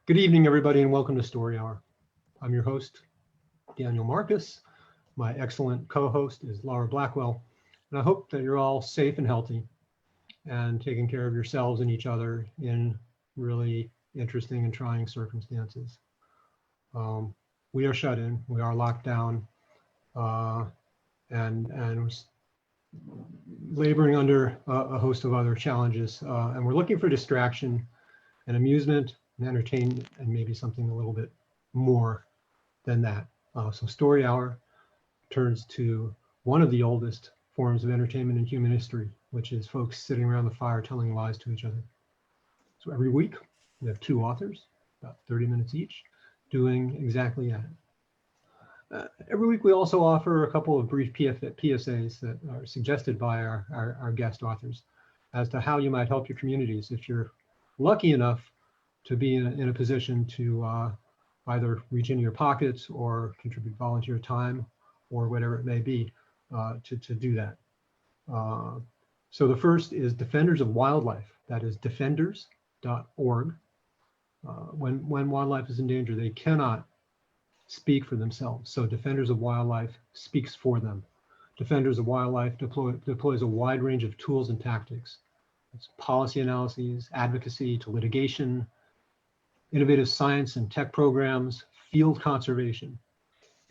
Good evening, everybody, and welcome to Story Hour. I'm your host, Daniel Marcus. My excellent co-host is Laura Blackwell, and I hope that you're all safe and healthy and taking care of yourselves and each other in really interesting and trying circumstances. We are shut in, we are locked down, and laboring under a host of other challenges, and we're looking for distraction and amusement and entertainment and maybe something a little bit more than that. So Story Hour turns to one of the oldest forms of entertainment in human history, which is folks sitting around the fire telling lies to each other. So every week we have two authors, about 30 minutes each, doing exactly that. Every week we also offer a couple of brief PSAs that are suggested by our guest authors as to how you might help your communities if you're lucky enough to be in a position to either reach into your pockets or contribute volunteer time or whatever it may be to do that. So the first is Defenders of Wildlife. That is defenders.org. When wildlife is in danger, they cannot speak for themselves. So Defenders of Wildlife speaks for them. Defenders of Wildlife deploys a wide range of tools and tactics. It's policy analyses, advocacy to litigation, innovative science and tech programs, field conservation.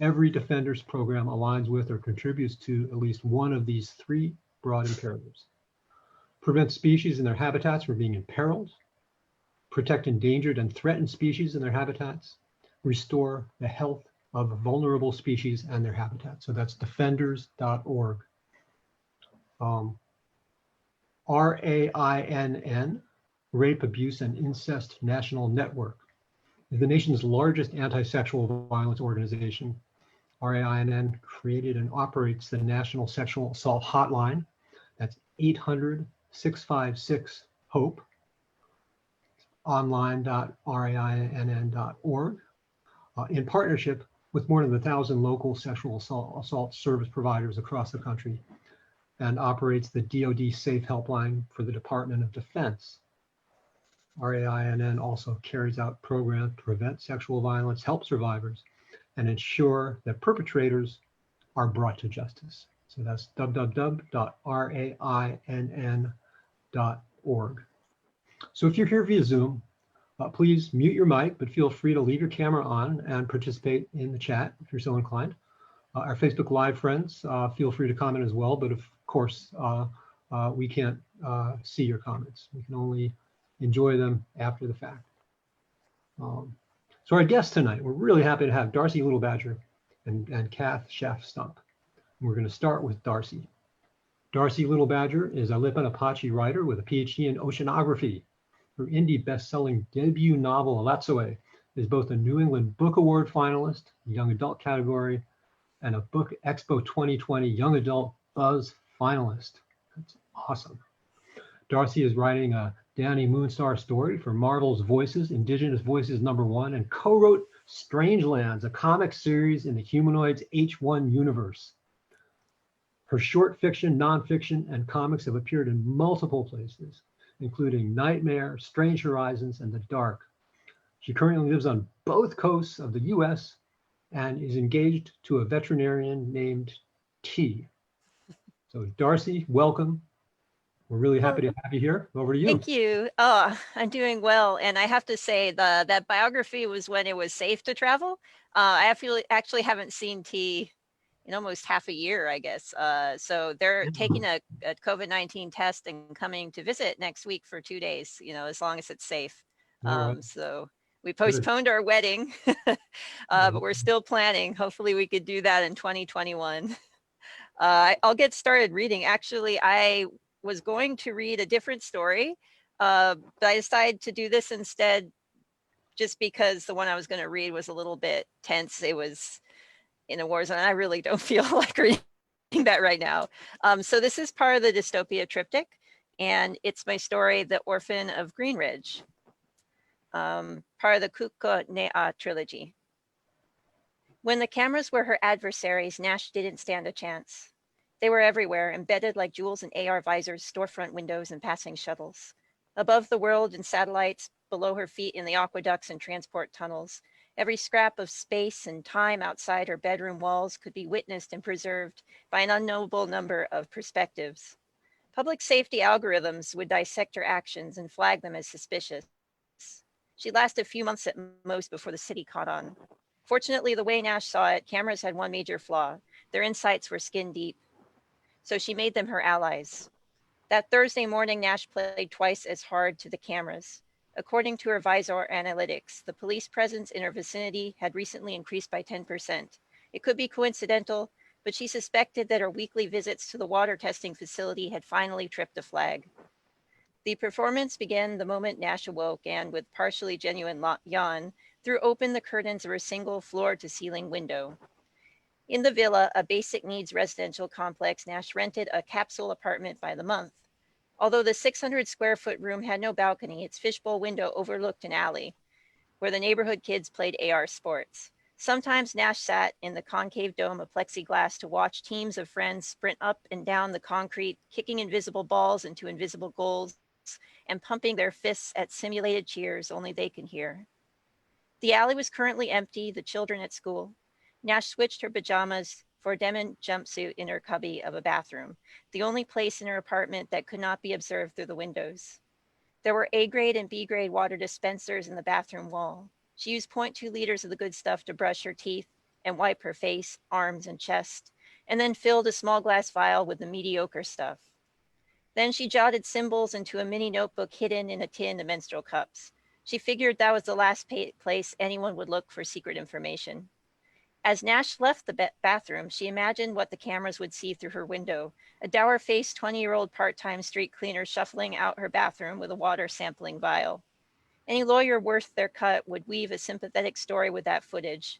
Every Defenders program aligns with or contributes to at least one of these three broad imperatives. Prevent species and their habitats from being imperiled, protect endangered and threatened species and their habitats, restore the health of vulnerable species and their habitats. So that's defenders.org. RAINN, Rape, Abuse, and Incest National Network, is the nation's largest anti-sexual violence organization. RAINN created and operates the National Sexual Assault Hotline. That's 800-656-HOPE, online.rainn.org, in partnership with more than 1,000 local sexual assault service providers across the country, and operates the DoD Safe Helpline for the Department of Defense. RAINN also carries out programs to prevent sexual violence, help survivors, and ensure that perpetrators are brought to justice. So that's www.rainn.org. So if you're here via Zoom, please mute your mic, but feel free to leave your camera on and participate in the chat if you're so inclined. Our Facebook Live friends, feel free to comment as well, but of course, we can't see your comments. We can only enjoy them after the fact. So our guests tonight, we're really happy to have Darcie Little Badger and Cath Schaff-Stump. We're going to start with Darcie. Darcie Little Badger is a Lipan Apache writer with a PhD in oceanography. Her indie best-selling debut novel, Alatsoe, is both a New England Book Award finalist, young adult category, and a Book Expo 2020 Young Adult Buzz finalist. That's awesome. Darcie is writing a Danny Moonstar story for Marvel's Voices, Indigenous Voices #1, and co-wrote Strangelands, a comic series in the Humanoids H1 universe. Her short fiction, nonfiction, and comics have appeared in multiple places, including Nightmare, Strange Horizons, and The Dark. She currently lives on both coasts of the US and is engaged to a veterinarian named T. So Darcie, welcome. We're really happy to have you here. Over to you. Thank you. Oh, I'm doing well. And I have to say that biography was when it was safe to travel. I actually haven't seen T in almost half a year, I guess. So they're taking a COVID-19 test and coming to visit next week for 2 days, as long as it's safe. Right. So we postponed our wedding, but we're still planning. Hopefully we could do that in 2021. I'll get started reading. Actually, I was going to read a different story, but I decided to do this instead just because the one I was going to read was a little bit tense. It was in a war zone. I really don't feel like reading that right now. So this is part of the dystopia triptych, and it's my story, The Orphan of Greenridge, part of the Kuko Ne'a trilogy. When the cameras were her adversaries, Nash didn't stand a chance. They were everywhere, embedded like jewels in AR visors, storefront windows, and passing shuttles. Above the world and satellites, below her feet in the aqueducts and transport tunnels. Every scrap of space and time outside her bedroom walls could be witnessed and preserved by an unknowable number of perspectives. Public safety algorithms would dissect her actions and flag them as suspicious. She lasted a few months at most before the city caught on. Fortunately, the way Nash saw it, cameras had one major flaw. Their insights were skin deep. So she made them her allies. That Thursday morning, Nash played twice as hard to the cameras. According to her visor analytics, the police presence in her vicinity had recently increased by 10%. It could be coincidental, but she suspected that her weekly visits to the water testing facility had finally tripped a flag. The performance began the moment Nash awoke and, with partially genuine yawn, threw open the curtains of her single floor-to-ceiling window. In the villa, a basic needs residential complex, Nash rented a capsule apartment by the month. Although the 600-square-foot room had no balcony, its fishbowl window overlooked an alley where the neighborhood kids played AR sports. Sometimes Nash sat in the concave dome of plexiglass to watch teams of friends sprint up and down the concrete, kicking invisible balls into invisible goals and pumping their fists at simulated cheers only they can hear. The alley was currently empty, the children at school. Nash switched her pajamas for a denim jumpsuit in her cubby of a bathroom, the only place in her apartment that could not be observed through the windows. There were A-grade and B-grade water dispensers in the bathroom wall. She used 0.2 liters of the good stuff to brush her teeth and wipe her face, arms, and chest, and then filled a small glass vial with the mediocre stuff. Then she jotted symbols into a mini notebook hidden in a tin of menstrual cups. She figured that was the last place anyone would look for secret information. As Nash left the bathroom, she imagined what the cameras would see through her window, a dour-faced 20-year-old part-time street cleaner shuffling out her bathroom with a water sampling vial. Any lawyer worth their cut would weave a sympathetic story with that footage.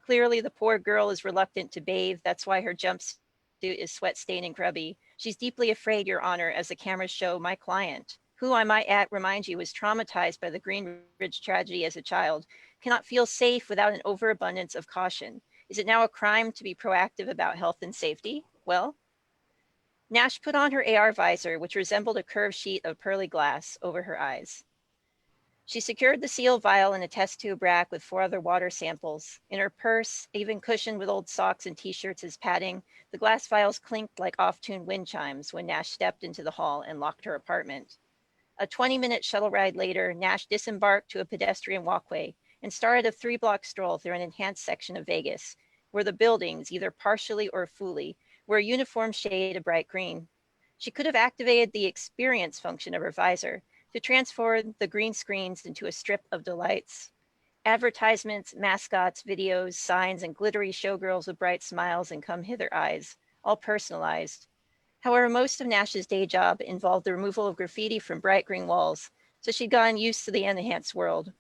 Clearly, the poor girl is reluctant to bathe. That's why her jumpsuit is sweat-stained and grubby. She's deeply afraid, Your Honor, as the cameras show my client, who I might remind you was traumatized by the Greenridge tragedy as a child, cannot feel safe without an overabundance of caution. Is it now a crime to be proactive about health and safety? Well, Nash put on her AR visor, which resembled a curved sheet of pearly glass, over her eyes. She secured the sealed vial in a test tube rack with 4 other water samples. In her purse, even cushioned with old socks and t-shirts as padding, the glass vials clinked like off-tuned wind chimes when Nash stepped into the hall and locked her apartment. A 20-minute shuttle ride later, Nash disembarked to a pedestrian walkway and started a 3-block stroll through an enhanced section of Vegas, where the buildings, either partially or fully, were a uniform shade of bright green. She could have activated the experience function of her visor to transform the green screens into a strip of delights. Advertisements, mascots, videos, signs, and glittery showgirls with bright smiles and come-hither eyes, all personalized. However, most of Nash's day job involved the removal of graffiti from bright green walls, so she'd gotten used to the enhanced world.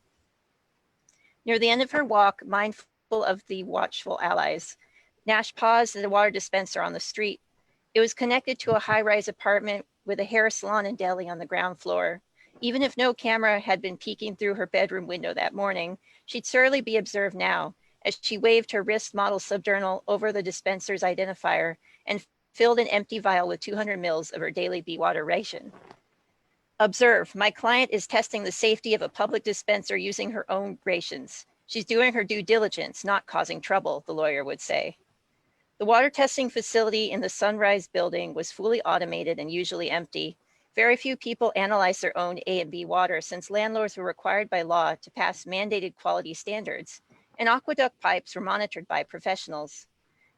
Near the end of her walk, mindful of the watchful allies, Nash paused at a water dispenser on the street. It was connected to a high-rise apartment with a hair salon and deli on the ground floor. Even if no camera had been peeking through her bedroom window that morning, she'd surely be observed now as she waved her wrist model subjournal over the dispenser's identifier and filled an empty vial with 200 mils of her daily bee water ration. Observe, my client is testing the safety of a public dispenser using her own rations. She's doing her due diligence, not causing trouble, the lawyer would say. The water testing facility in the Sunrise building was fully automated and usually empty. Very few people analyzed their own A and B water since landlords were required by law to pass mandated quality standards, and aqueduct pipes were monitored by professionals.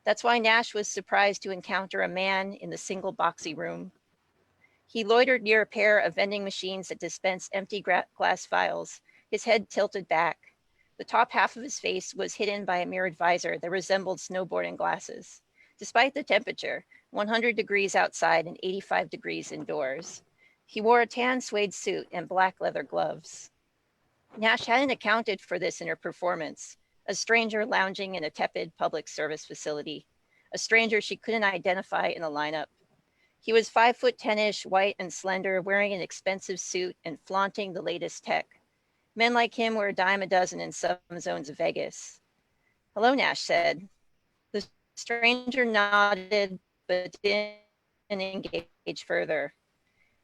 That's why Nash was surprised to encounter a man in the single boxy room. He loitered near a pair of vending machines that dispensed empty glass vials, his head tilted back. The top half of his face was hidden by a mirrored visor that resembled snowboarding glasses. Despite the temperature, 100 degrees outside and 85 degrees indoors, he wore a tan suede suit and black leather gloves. Nash hadn't accounted for this in her performance, a stranger lounging in a tepid public service facility, a stranger she couldn't identify in a lineup. He was 5'10-ish, white and slender, wearing an expensive suit and flaunting the latest tech. Men like him were a dime a dozen in some zones of Vegas. Hello, Nash said. The stranger nodded, but didn't engage further.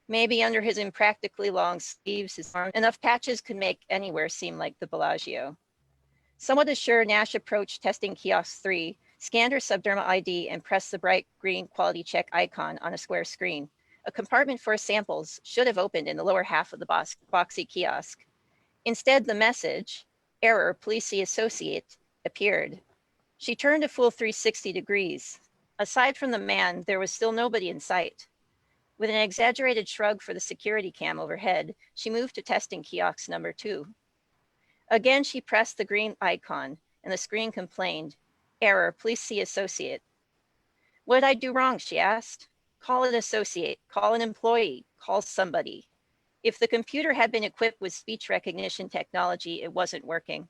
Maybe under his impractically long sleeves, his arm, enough patches could make anywhere seem like the Bellagio. Somewhat assured, Nash approached testing kiosk 3, scanned her subdermal ID, and pressed the bright green quality check icon on a square screen. A compartment for samples should have opened in the lower half of the boxy kiosk. Instead, the message, "Error, please see associate," appeared. She turned a full 360 degrees. Aside from the man, there was still nobody in sight. With an exaggerated shrug for the security cam overhead, she moved to testing kiosk number 2. Again, she pressed the green icon, and the screen complained, "Error, please see associate." "What did I do wrong?" she asked. "Call an associate, call an employee, call somebody." If the computer had been equipped with speech recognition technology, it wasn't working.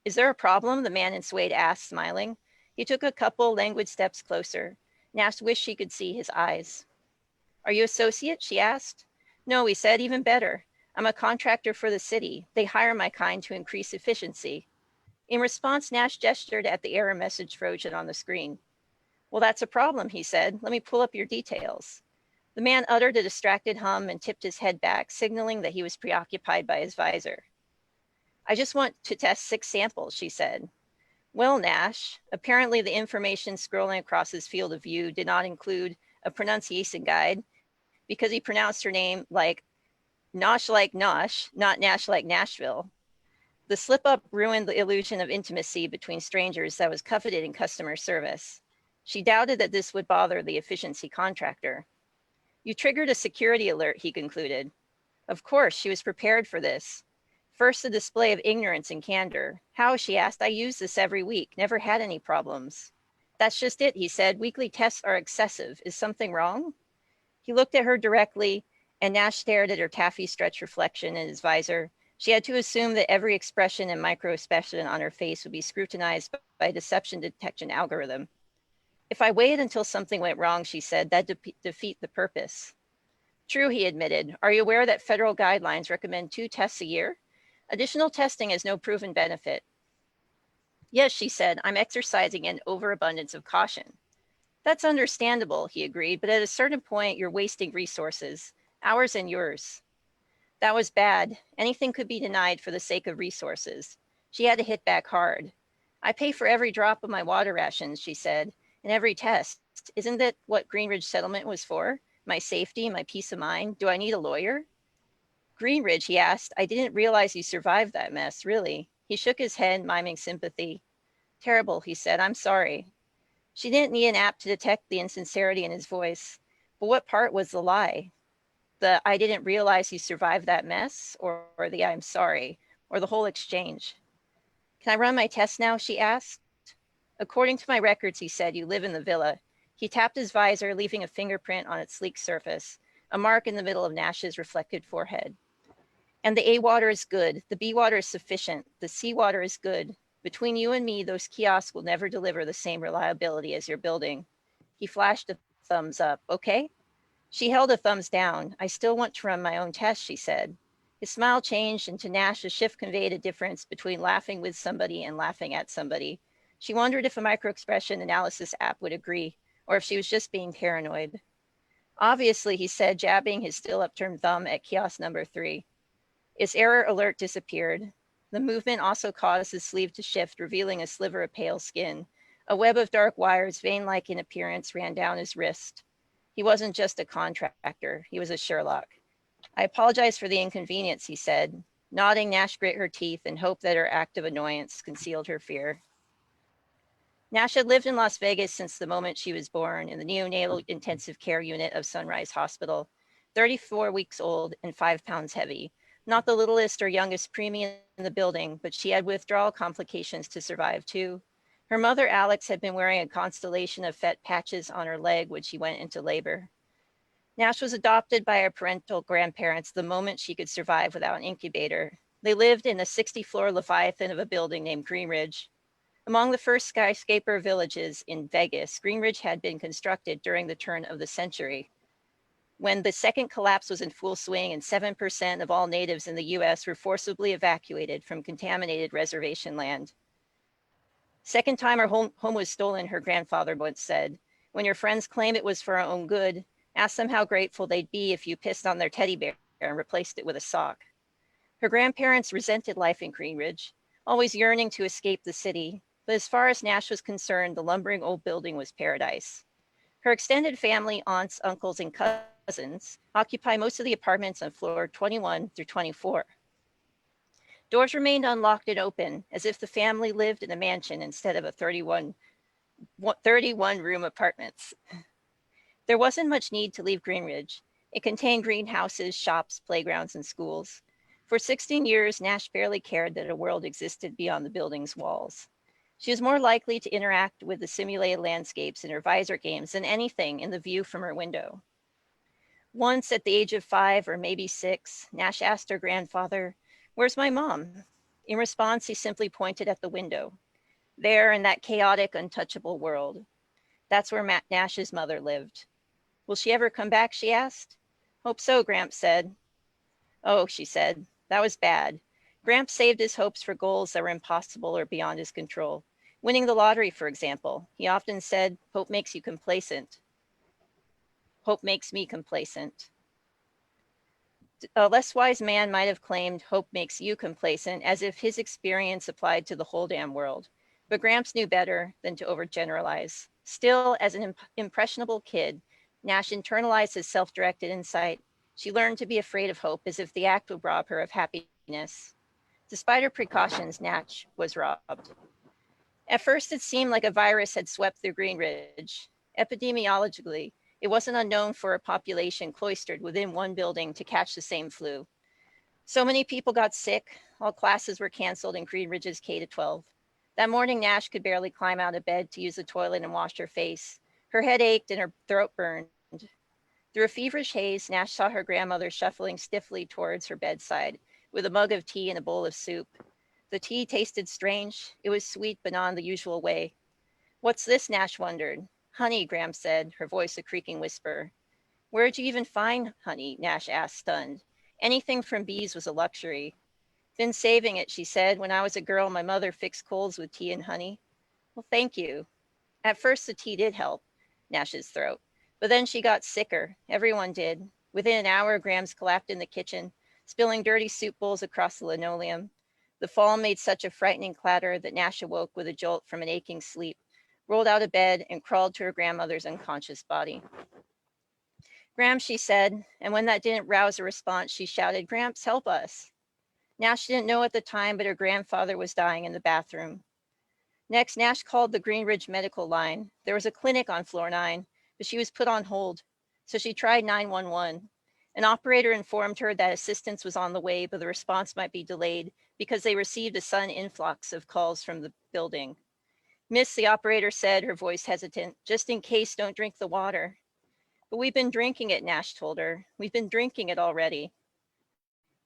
"Is there a problem?" the man in suede asked, smiling. He took a couple languid steps closer. Nash wished she could see his eyes. "Are you associate?" she asked. "No," he said, "even better. I'm a contractor for the city. They hire my kind to increase efficiency." In response, Nash gestured at the error message frozen on the screen. "Well, that's a problem," he said. "Let me pull up your details." The man uttered a distracted hum and tipped his head back, signaling that he was preoccupied by his visor. "I just want to test 6 samples," she said. "Well, Nash," apparently the information scrolling across his field of view did not include a pronunciation guide, because he pronounced her name like Nosh, not Nash like Nashville. The slip-up ruined the illusion of intimacy between strangers that was coveted in customer service. She doubted that this would bother the efficiency contractor. "You triggered a security alert," he concluded. Of course, she was prepared for this. First, a display of ignorance and candor. "How?" she asked. "I use this every week. Never had any problems." "That's just it," he said. "Weekly tests are excessive. Is something wrong?" He looked at her directly, and Nash stared at her taffy stretch reflection in his visor. She had to assume that every expression and micro-expression on her face would be scrutinized by a deception detection algorithm. "If I waited until something went wrong," she said, "that'd defeat the purpose." "True," he admitted. "Are you aware that federal guidelines recommend 2 tests a year? Additional testing has no proven benefit." "Yes," she said, "I'm exercising an overabundance of caution." "That's understandable," he agreed, "but at a certain point, you're wasting resources, ours and yours." That was bad. Anything could be denied for the sake of resources. She had to hit back hard. "I pay for every drop of my water rations," she said, "and every test. Isn't that what Greenridge settlement was for? My safety, my peace of mind. Do I need a lawyer?" "Greenridge," he asked, "I didn't realize you survived that mess, really." He shook his head, miming sympathy. "Terrible," he said. "I'm sorry." She didn't need an app to detect the insincerity in his voice. But what part was the lie? The "I didn't realize you survived that mess," or the "I'm sorry," or the whole exchange? "Can I run my test now?" she asked. "According to my records," he said, "you live in the villa." He tapped his visor, leaving a fingerprint on its sleek surface, a mark in the middle of Nash's reflected forehead. "And the A water is good. The B water is sufficient. The C water is good. Between you and me, those kiosks will never deliver the same reliability as your building." He flashed a thumbs up. "Okay?" She held a thumbs down. "I still want to run my own test," she said. His smile changed, and to Nash, the shift conveyed a difference between laughing with somebody and laughing at somebody. She wondered if a microexpression analysis app would agree, or if she was just being paranoid. "Obviously," he said, jabbing his still upturned thumb at kiosk number 3. Its error alert disappeared. The movement also caused his sleeve to shift, revealing a sliver of pale skin. A web of dark wires, vein-like in appearance, ran down his wrist. He wasn't just a contractor, he was a Sherlock. "I apologize for the inconvenience," he said. Nodding, Nash grit her teeth and hoped that her act of annoyance concealed her fear. Nash had lived in Las Vegas since the moment she was born in the neonatal intensive care unit of Sunrise Hospital, 34 weeks old and 5 pounds heavy. Not the littlest or youngest preemie in the building, but she had withdrawal complications to survive too. Her mother, Alex, had been wearing a constellation of fet patches on her leg when she went into labor. Nash was adopted by her parental grandparents the moment she could survive without an incubator. They lived in a 60-floor leviathan of a building named Greenridge. Among the first skyscraper villages in Vegas, Greenridge had been constructed during the turn of the century, when the second collapse was in full swing and 7% of all natives in the US were forcibly evacuated from contaminated reservation land. "Second time our home was stolen," her grandfather once said. "When your friends claim it was for our own good, Ask them how grateful they'd be if you pissed on their teddy bear and replaced it with a sock. Her grandparents resented life in Greenridge, always yearning to escape the city, but as far as Nash was concerned, the lumbering old building was paradise. Her extended family, aunts, uncles, and cousins occupy most of the apartments on floor 21 through 24. Doors remained unlocked and open, as if the family lived in a mansion instead of a 31-room apartments. There wasn't much need to leave Greenridge. It contained greenhouses, shops, playgrounds, and schools. For 16 years, Nash barely cared that a world existed beyond the building's walls. She was more likely to interact with the simulated landscapes in her visor games than anything in the view from her window. Once, at the age of 5 or maybe 6, Nash asked her grandfather, "Where's my mom?" In response, he simply pointed at the window. There, in that chaotic, untouchable world. That's where Nash's mother lived. "Will she ever come back?" she asked. "Hope so," Gramps said. "Oh," she said, "that was bad." Gramps saved his hopes for goals that were impossible or beyond his control. Winning the lottery, for example. He often said, "Hope makes you complacent. Hope makes me complacent." A less wise man might have claimed hope makes you complacent, as if his experience applied to the whole damn world. But Gramps knew better than to overgeneralize. Still, as an impressionable kid, Nash internalized his self-directed insight. She learned to be afraid of hope, as if the act would rob her of happiness. Despite her precautions, Nash was robbed. At first, it seemed like a virus had swept through Greenridge. Epidemiologically, it wasn't unknown for a population cloistered within one building to catch the same flu. So many people got sick, all classes were canceled in Greenridge's K-12. That morning, Nash could barely climb out of bed to use the toilet and wash her face. Her head ached and her throat burned. Through a feverish haze, Nash saw her grandmother shuffling stiffly towards her bedside with a mug of tea and a bowl of soup. The tea tasted strange. It was sweet, but not in the usual way. "What's this?" Nash wondered. "Honey," Graham said, her voice a creaking whisper. "Where'd you even find honey?" Nash asked, stunned. Anything from bees was a luxury. "Been saving it," she said. "When I was a girl, my mother fixed colds with tea and honey." "Well, thank you." At first, the tea did help Nash's throat, but then she got sicker. Everyone did. Within an hour, Grams collapsed in the kitchen, spilling dirty soup bowls across the linoleum. The fall made such a frightening clatter that Nash awoke with a jolt from an aching sleep, rolled out of bed, and crawled to her grandmother's unconscious body. "Gramps," she said, and when that didn't rouse a response, she shouted, "Gramps, help us." Nash didn't know at the time, but her grandfather was dying in the bathroom. Next, Nash called the Greenridge medical line. There was a clinic on floor 9, but she was put on hold, so she tried 911. An operator informed her that assistance was on the way, but the response might be delayed because they received a sudden influx of calls from the building. "Miss," the operator said, her voice hesitant, "just in case, don't drink the water." "But we've been drinking it," Nash told her. "We've been drinking it already."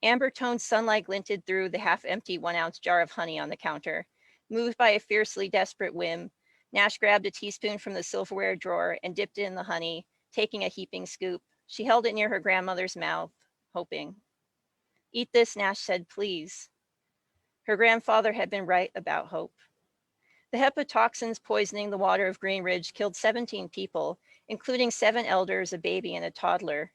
Amber-toned sunlight glinted through the half-empty 1-ounce jar of honey on the counter. Moved by a fiercely desperate whim, Nash grabbed a teaspoon from the silverware drawer and dipped it in the honey, taking a heaping scoop. She held it near her grandmother's mouth, hoping. "Eat this," Nash said, "please." Her grandfather had been right about hope. The hepatotoxins poisoning the water of Greenridge killed 17 people, including 7 elders, a baby, and a toddler.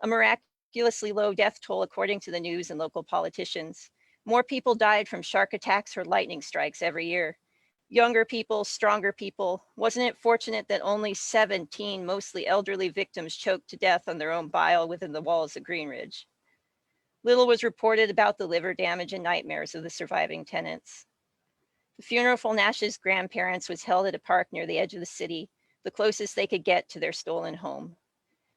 A miraculously low death toll, according to the news and local politicians. More people died from shark attacks or lightning strikes every year. Younger people, stronger people. Wasn't it fortunate that only 17 mostly elderly victims choked to death on their own bile within the walls of Greenridge? Little was reported about the liver damage and nightmares of the surviving tenants. The funeral for Nash's grandparents was held at a park near the edge of the city, the closest they could get to their stolen home.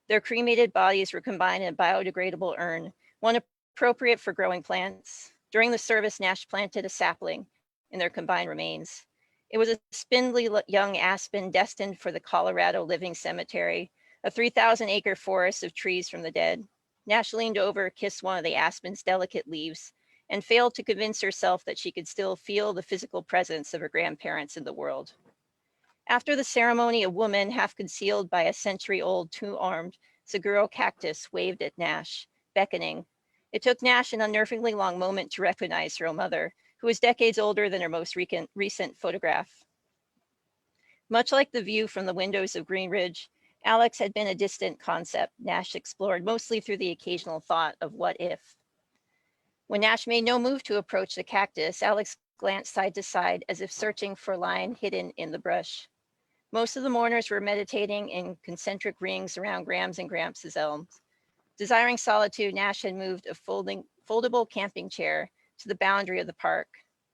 Their cremated bodies were combined in a biodegradable urn, one appropriate for growing plants. During the service, Nash planted a sapling in their combined remains. It was a spindly young aspen destined for the Colorado Living Cemetery, a 3,000-acre forest of trees from the dead. Nash leaned over, kissed one of the aspen's delicate leaves, and failed to convince herself that she could still feel the physical presence of her grandparents in the world. After the ceremony, a woman, half concealed by a century-old 2-armed Seguro cactus, waved at Nash, beckoning. It took Nash an unnervingly long moment to recognize her own mother, who was decades older than her most recent photograph. Much like the view from the windows of Greenridge, Alex had been a distant concept Nash explored mostly through the occasional thought of what if. When Nash made no move to approach the cactus, Alex glanced side to side as if searching for line hidden in the brush. Most of the mourners were meditating in concentric rings around Grams and Gramps' elms. Desiring solitude, Nash had moved a foldable camping chair to the boundary of the park.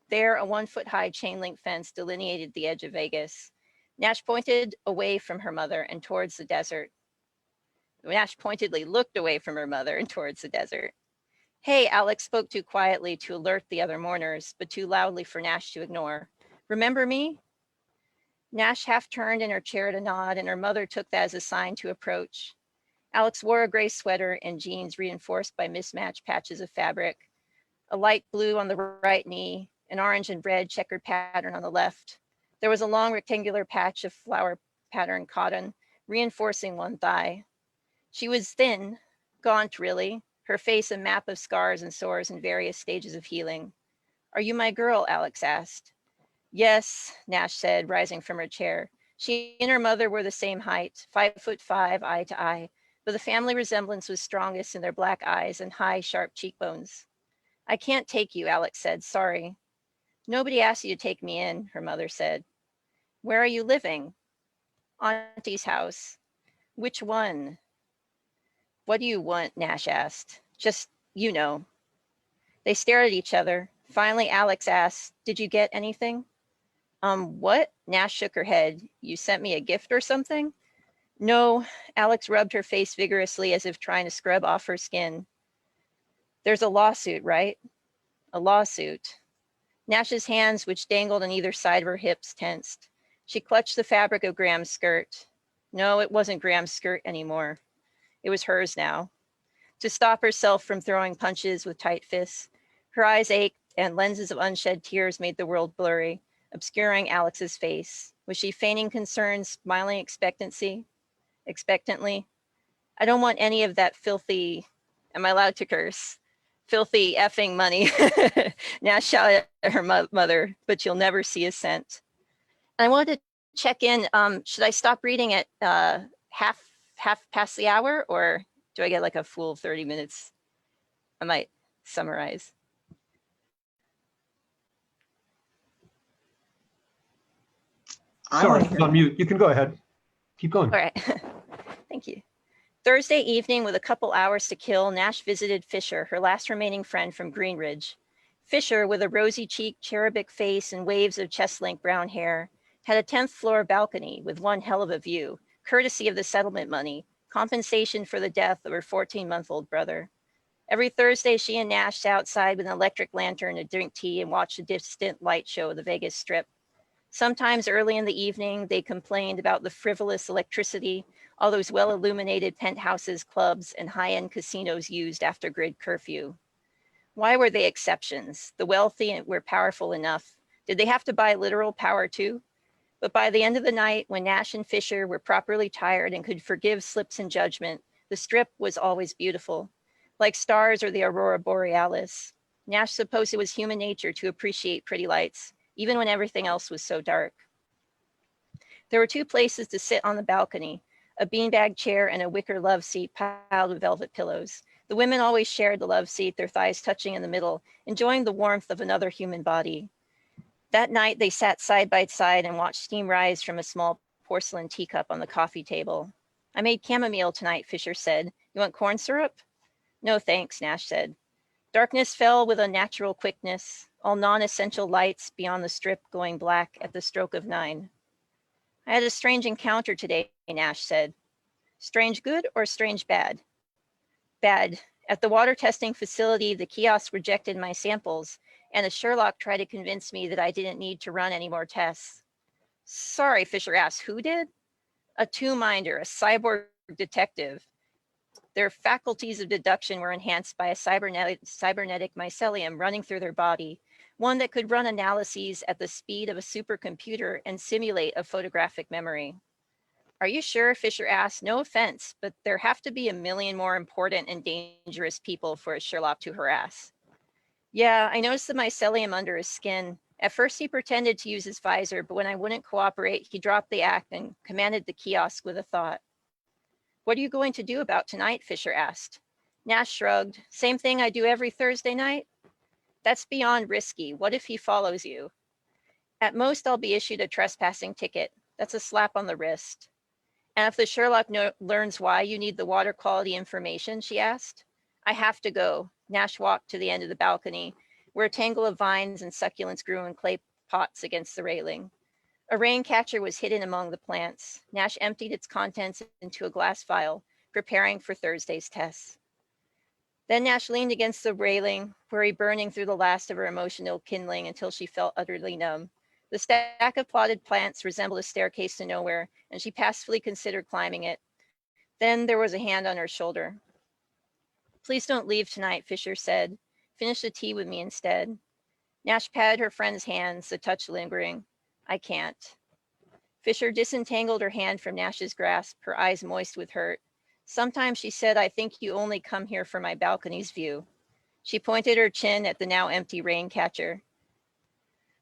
There, a 1-foot-high chain-link fence delineated the edge of Vegas. Nash pointed away from her mother and towards the desert. Nash pointedly looked away from her mother and towards the desert. Hey, Alex spoke too quietly to alert the other mourners, but too loudly for Nash to ignore. Remember me? Nash half turned in her chair to nod, and her mother took that as a sign to approach. Alex wore a gray sweater and jeans reinforced by mismatched patches of fabric, a light blue on the right knee, an orange and red checkered pattern on the left. There was a long rectangular patch of flower pattern cotton reinforcing one thigh. She was thin, gaunt really, her face a map of scars and sores in various stages of healing. Are you my girl? Alex asked. Yes, Nash said, rising from her chair. She and her mother were the same height, 5'5", eye to eye, but the family resemblance was strongest in their black eyes and high, sharp cheekbones. I can't take you, Alex said, sorry. Nobody asked you to take me in, her mother said. Where are you living? Auntie's house. Which one? What do you want? Nash asked. Just, you know. They stared at each other. Finally, Alex asked, did you get anything? What? Nash shook her head. You sent me a gift or something? No, Alex rubbed her face vigorously as if trying to scrub off her skin. There's a lawsuit, right? A lawsuit. Nash's hands, which dangled on either side of her hips, tensed. She clutched the fabric of Graham's skirt. No, it wasn't Graham's skirt anymore. It was hers now. To stop herself from throwing punches with tight fists, her eyes ached and lenses of unshed tears made the world blurry, obscuring Alex's face. Was she feigning concern, smiling expectantly? I don't want any of that filthy, am I allowed to curse? Filthy effing money. Nash shouted at her mother, but you'll never see a cent. And I wanted to check in, should I stop reading at half past the hour, or do I get like a full 30 minutes? I might summarize. Sorry, on mute. You can go ahead. Keep going. All right. Thank you. Thursday evening, with a couple hours to kill, Nash visited Fisher, her last remaining friend from Greenridge. Fisher, with a rosy-cheeked, cherubic face and waves of chest-length brown hair, had a 10th floor balcony with one hell of a view, courtesy of the settlement money, compensation for the death of her 14-month-old brother. Every Thursday, she and Nash sat outside with an electric lantern to drink tea and watch the distant light show of the Vegas Strip. Sometimes early in the evening, they complained about the frivolous electricity all those well-illuminated penthouses, clubs, and high-end casinos used after grid curfew. Why were they exceptions? The wealthy were powerful enough. Did they have to buy literal power too? But by the end of the night, when Nash and Fisher were properly tired and could forgive slips in judgment, the Strip was always beautiful, like stars or the aurora borealis. Nash supposed it was human nature to appreciate pretty lights, even when everything else was so dark. There were two places to sit on the balcony, a beanbag chair and a wicker love seat piled with velvet pillows. The women always shared the love seat, their thighs touching in the middle, enjoying the warmth of another human body. That night, they sat side by side and watched steam rise from a small porcelain teacup on the coffee table. I made chamomile tonight, Fisher said. You want corn syrup? No, thanks, Nash said. Darkness fell with a natural quickness, all non-essential lights beyond the Strip going black at the stroke of 9. I had a strange encounter today, Nash said. Strange good or strange bad? Bad. At the water testing facility, the kiosk rejected my samples, and a Sherlock tried to convince me that I didn't need to run any more tests. Sorry, Fisher asked, who did? A two-minder, a cyborg detective. Their faculties of deduction were enhanced by a cybernetic mycelium running through their body, one that could run analyses at the speed of a supercomputer and simulate a photographic memory. Are you sure? Fisher asked. No offense, but there have to be a million more important and dangerous people for a Sherlock to harass. Yeah, I noticed the mycelium under his skin. At first, he pretended to use his visor, but when I wouldn't cooperate, he dropped the act and commanded the kiosk with a thought. What are you going to do about tonight? Fisher asked. Nash shrugged. Same thing I do every Thursday night? That's beyond risky. What if he follows you? At most, I'll be issued a trespassing ticket. That's a slap on the wrist. And if the Sherlock learns why you need the water quality information, she asked. I have to go. Nash walked to the end of the balcony, where a tangle of vines and succulents grew in clay pots against the railing. A rain catcher was hidden among the plants. Nash emptied its contents into a glass vial, preparing for Thursday's tests. Then Nash leaned against the railing, worry burning through the last of her emotional kindling until she felt utterly numb. The stack of potted plants resembled a staircase to nowhere, and she passively considered climbing it. Then there was a hand on her shoulder. Please don't leave tonight, Fisher said. Finish the tea with me instead. Nash patted her friend's hands, the touch lingering. I can't. Fisher disentangled her hand from Nash's grasp, her eyes moist with hurt. Sometimes, she said, I think you only come here for my balcony's view. She pointed her chin at the now empty rain catcher.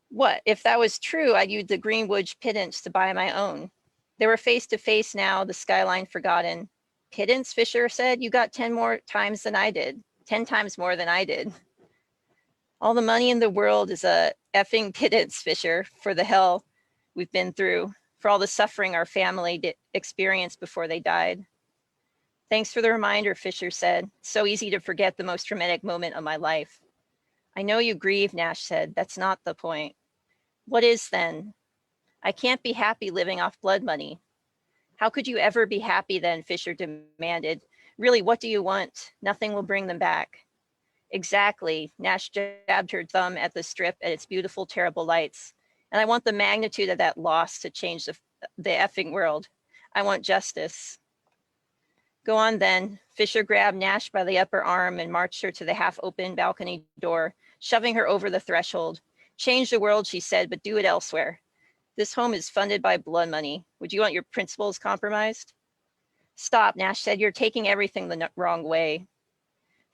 What, if that was true, I'd use the Greenridge pittance to buy my own. They were face to face now, the skyline forgotten. Pittance, Fisher said, you got 10 more times than I did. 10 times more than I did. All the money in the world is a effing pittance, Fisher, for the hell we've been through, for all the suffering our family experienced before they died. Thanks for the reminder, Fisher said. So easy to forget the most traumatic moment of my life. I know you grieve, Nash said. That's not the point. What is then? I can't be happy living off blood money. How could you ever be happy then? Fisher demanded. Really, what do you want? Nothing will bring them back. Exactly. Nash jabbed her thumb at the strip at its beautiful, terrible lights. And I want the magnitude of that loss to change the effing world. I want justice. Go on then. Fisher grabbed Nash by the upper arm and marched her to the half-open balcony door, shoving her over the threshold. Change the world, she said, but do it elsewhere. This home is funded by blood money. Would you want your principles compromised? Stop, Nash said. You're taking everything the wrong way.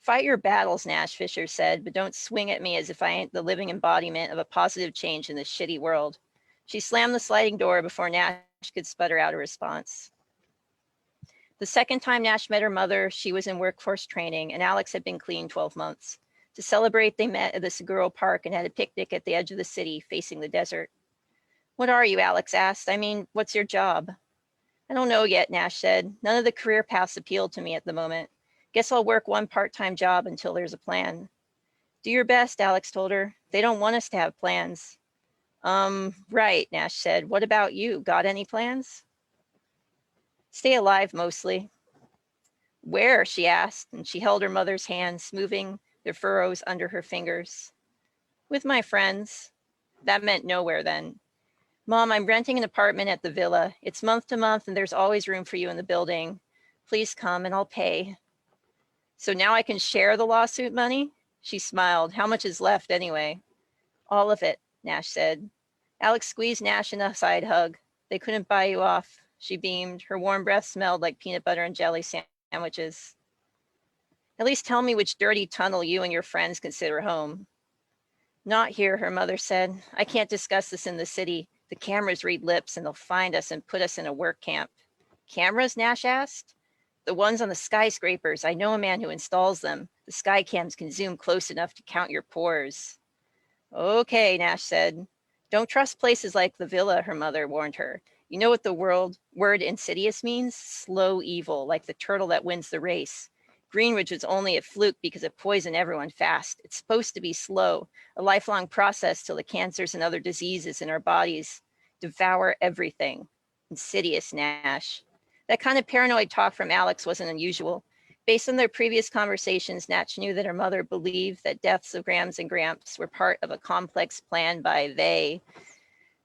Fight your battles, Nash, Fisher said, but don't swing at me as if I ain't the living embodiment of a positive change in this shitty world. She slammed the sliding door before Nash could sputter out a response. The second time Nash met her mother, she was in workforce training, and Alex had been clean 12 months. To celebrate, they met at the Seguro Park and had a picnic at the edge of the city, facing the desert. What are you? Alex asked. I mean, what's your job? I don't know yet, Nash said. None of the career paths appealed to me at the moment. Guess I'll work one part-time job until there's a plan. Do your best, Alex told her. They don't want us to have plans. Right, Nash said. What about you? Got any plans? Stay alive, mostly. Where? She asked, and she held her mother's hand, smoothing the furrows under her fingers. With my friends. That meant nowhere then. Mom, I'm renting an apartment at the villa. It's month to month, and there's always room for you in the building. Please come, and I'll pay. So now I can share the lawsuit money? She smiled. How much is left anyway? All of it, Nash said. Alex squeezed Nash in a side hug. They couldn't buy you off. She beamed. Her warm breath smelled like peanut butter and jelly sandwiches. At least tell me which dirty tunnel you and your friends consider home. Not here, her mother said. I can't discuss this in the city. The cameras read lips and they'll find us and put us in a work camp. Cameras? Nash asked. The ones on the skyscrapers. I know a man who installs them. The sky cams can zoom close enough to count your pores. Okay, Nash said. Don't trust places like the villa, her mother warned her. You know what the word insidious means? Slow evil, like the turtle that wins the race. Greenridge was only a fluke because it poisoned everyone fast. It's supposed to be slow, a lifelong process till the cancers and other diseases in our bodies devour everything. Insidious, Nash. That kind of paranoid talk from Alex wasn't unusual. Based on their previous conversations, Nash knew that her mother believed that deaths of Grams and Gramps were part of a complex plan by they,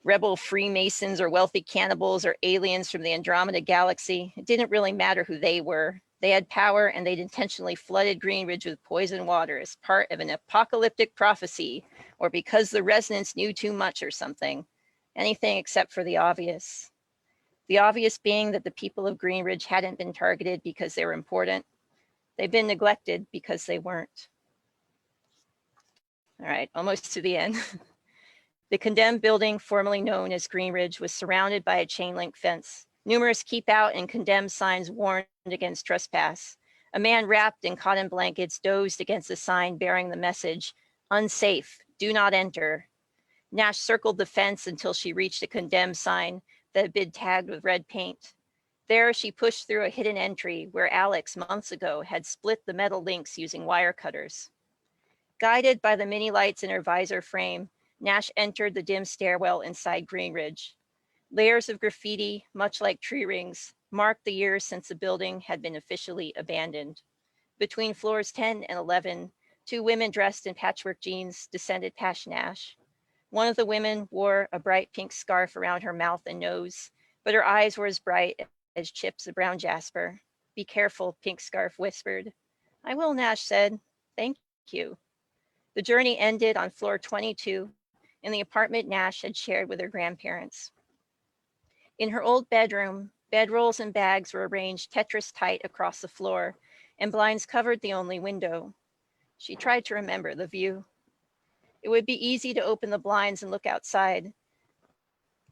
rebel Freemasons or wealthy cannibals or aliens from the Andromeda galaxy. It didn't really matter who they were. They had power and they'd intentionally flooded Greenridge with poison water as part of an apocalyptic prophecy or because the residents knew too much or something. Anything except for the obvious. The obvious being that the people of Greenridge hadn't been targeted because they were important. They've been neglected because they weren't. All right, almost to the end. The condemned building, formerly known as Greenridge, was surrounded by a chain link fence. Numerous keep out and condemn signs warned against trespass. A man wrapped in cotton blankets dozed against a sign bearing the message, "Unsafe, do not enter." Nash circled the fence until she reached a condemned sign that had been tagged with red paint. There, she pushed through a hidden entry where Alex, months ago, had split the metal links using wire cutters. Guided by the mini lights in her visor frame, Nash entered the dim stairwell inside Greenridge. Layers of graffiti, much like tree rings, marked the years since the building had been officially abandoned. Between floors 10 and 11, two women dressed in patchwork jeans descended past Nash. One of the women wore a bright pink scarf around her mouth and nose, but her eyes were as bright as chips of brown jasper. "Be careful," Pink Scarf whispered. "I will," Nash said. "Thank you." The journey ended on floor 22 in the apartment Nash had shared with her grandparents. In her old bedroom, bedrolls and bags were arranged Tetris tight across the floor, and blinds covered the only window. She tried to remember the view. It would be easy to open the blinds and look outside,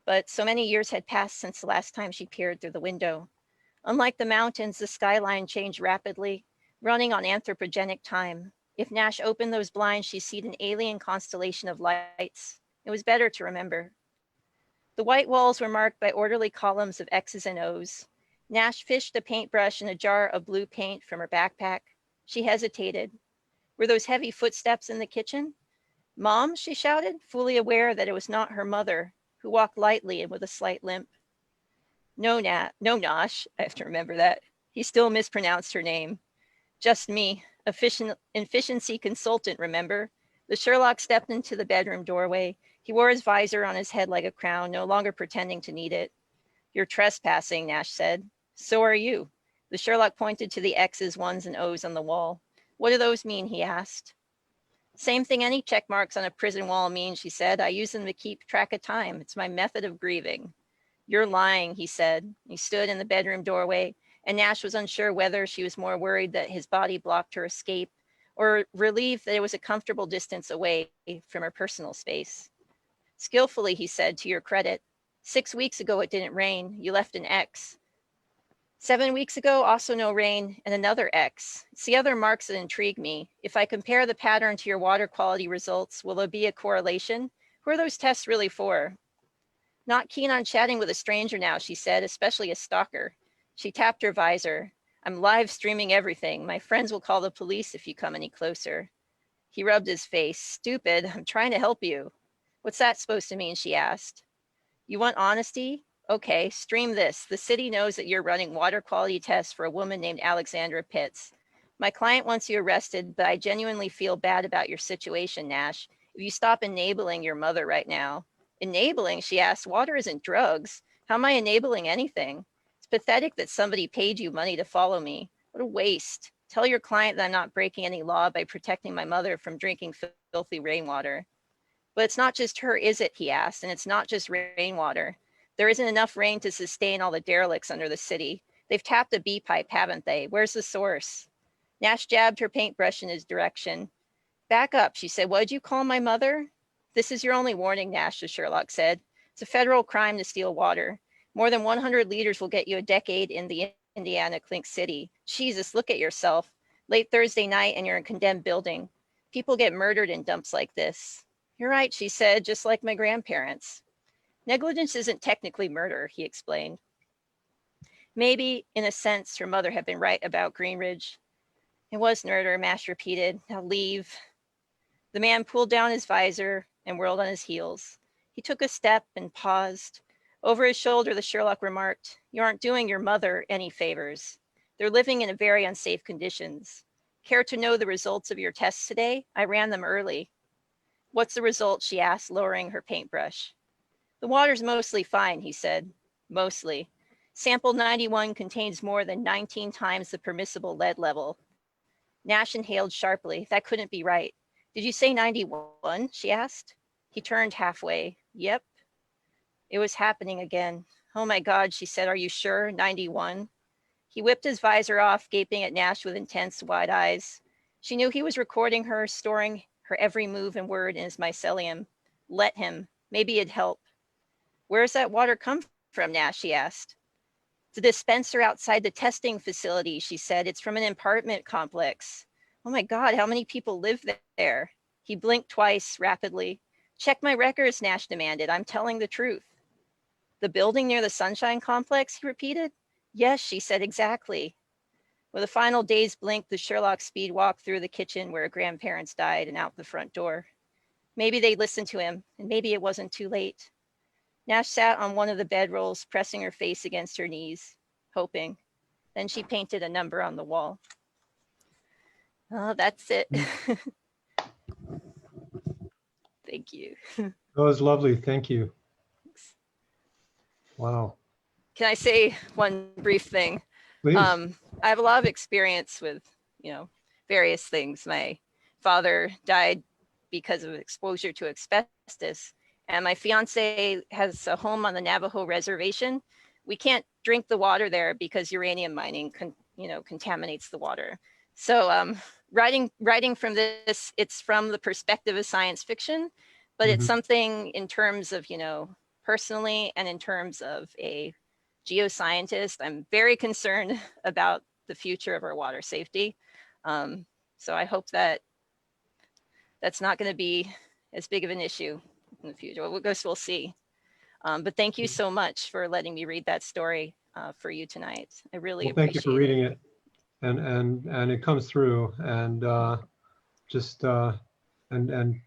but so many years had passed since the last time she peered through the window. Unlike the mountains, the skyline changed rapidly, running on anthropogenic time. If Nash opened those blinds, she'd see an alien constellation of lights. It was better to remember. The white walls were marked by orderly columns of X's and O's. Nash fished a paintbrush and a jar of blue paint from her backpack. She hesitated. Were those heavy footsteps in the kitchen? "Mom," she shouted, fully aware that it was not her mother, who walked lightly and with a slight limp. No, Nash, I have to remember that. He still mispronounced her name. "Just me, efficiency consultant, remember?" The Sherlock stepped into the bedroom doorway. He wore his visor on his head like a crown, no longer pretending to need it. "You're trespassing," Nash said. "So are you." The Sherlock pointed to the X's, ones, and O's on the wall. "What do those mean?" he asked. "Same thing any check marks on a prison wall mean," she said. "I use them to keep track of time. It's my method of grieving." "You're lying," he said. He stood in the bedroom doorway, and Nash was unsure whether she was more worried that his body blocked her escape or relieved that it was a comfortable distance away from her personal space. "Skillfully," he said, "to your credit. 6 weeks ago, it didn't rain. You left an X. 7 weeks ago, also no rain, and another X. It's the other marks that intrigue me. If I compare the pattern to your water quality results, will there be a correlation? Who are those tests really for?" "Not keen on chatting with a stranger now," she said, "especially a stalker." She tapped her visor. "I'm live streaming everything. My friends will call the police if you come any closer." He rubbed his face. "Stupid, I'm trying to help you." "What's that supposed to mean?" she asked. "You want honesty? Okay, stream this. The city knows that you're running water quality tests for a woman named Alexandra Pitts. My client wants you arrested, but I genuinely feel bad about your situation, Nash. If you stop enabling your mother right now." "Enabling?" she asked. "Water isn't drugs. How am I enabling anything? It's pathetic that somebody paid you money to follow me. What a waste. Tell your client that I'm not breaking any law by protecting my mother from drinking filthy rainwater." "But it's not just her, is it?" he asked. "And it's not just rainwater. There isn't enough rain to sustain all the derelicts under the city. They've tapped a B pipe, haven't they? Where's the source?" Nash jabbed her paintbrush in his direction. "Back up," she said. "What did you call my mother?" "This is your only warning, Nash," the Sherlock said. "It's a federal crime to steal water. More than 100 liters will get you a decade in the Indiana Clink City. Jesus, look at yourself. Late Thursday night and you're in a condemned building. People get murdered in dumps like this." "You're right," she said, "just like my grandparents." "Negligence isn't technically murder," he explained. Maybe, in a sense, her mother had been right about Greenridge. "It was murder," Nash repeated. "Now leave." The man pulled down his visor and whirled on his heels. He took a step and paused. Over his shoulder, the Sherlock remarked, "You aren't doing your mother any favors. They're living in very unsafe conditions. Care to know the results of your tests today? I ran them early." "What's the result?" she asked, lowering her paintbrush. "The water's mostly fine," he said. "Mostly. Sample 91 contains more than 19 times the permissible lead level." Nash inhaled sharply. That couldn't be right. "Did you say 91? She asked. He turned halfway. "Yep." It was happening again. "Oh my God," she said. "Are you sure? 91? He whipped his visor off, gaping at Nash with intense, wide eyes. She knew he was recording her, storing her every move and word in his mycelium. Let him. Maybe it'd help. "Where's that water come from, Nash?" she asked. The dispenser outside the testing facility, she said. It's from an apartment complex. Oh my God, how many people live there? He blinked twice rapidly. Check my records, Nash demanded. I'm telling the truth. The building near the Sunshine Complex, he repeated. Yes, she said, exactly. With a final dazed blink, the Sherlock speed walked through the kitchen where her grandparents died and out the front door. Maybe they'd listened to him, and maybe it wasn't too late. Nash sat on one of the bedrolls, pressing her face against her knees, hoping. Then she painted a number on the wall. Oh, that's it. Thank you. That was lovely. Thank you. Wow. Can I say one brief thing? Please. I have a lot of experience with, various things. My father died because of exposure to asbestos, and my fiance has a home on the Navajo reservation. We can't drink the water there because uranium mining contaminates the water. So writing from this, it's from the perspective of science fiction, but it's something in terms of, personally, and in terms of a geoscientist, I'm very concerned about the future of our water safety. So I hope that that's not going to be as big of an issue in the future. We'll see. But thank you so much for letting me read that story for you tonight. I really appreciate it. Thank you for reading it. And it comes through, and and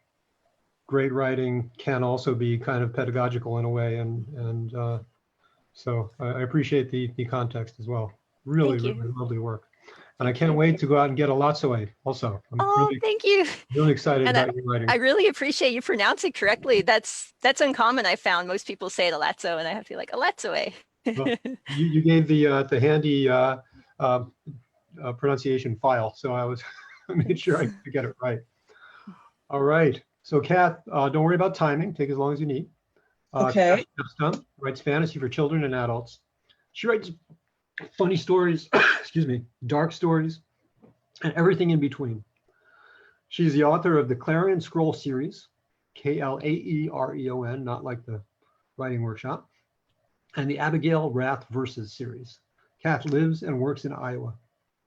great writing can also be kind of pedagogical in a way, and so I appreciate the context as well. Really lovely work. And I can't wait to go out and get a Latsoe also. Thank you. Really excited about your writing. I really appreciate you pronouncing correctly. That's uncommon. I found most people say it Alatso, and I have to be like Alatsoe. Well, you gave the handy pronunciation file, so I made sure I could get it right. All right. So Cath, don't worry about timing. Take as long as you need. Okay. Cath Schaff-Stump writes fantasy for children and adults. She writes funny stories, excuse me, dark stories, and everything in between. She's the author of the Clarion Scroll series, Klaereon, not like the writing workshop, and the Abigail Wrath Verses series. Cath lives and works in Iowa.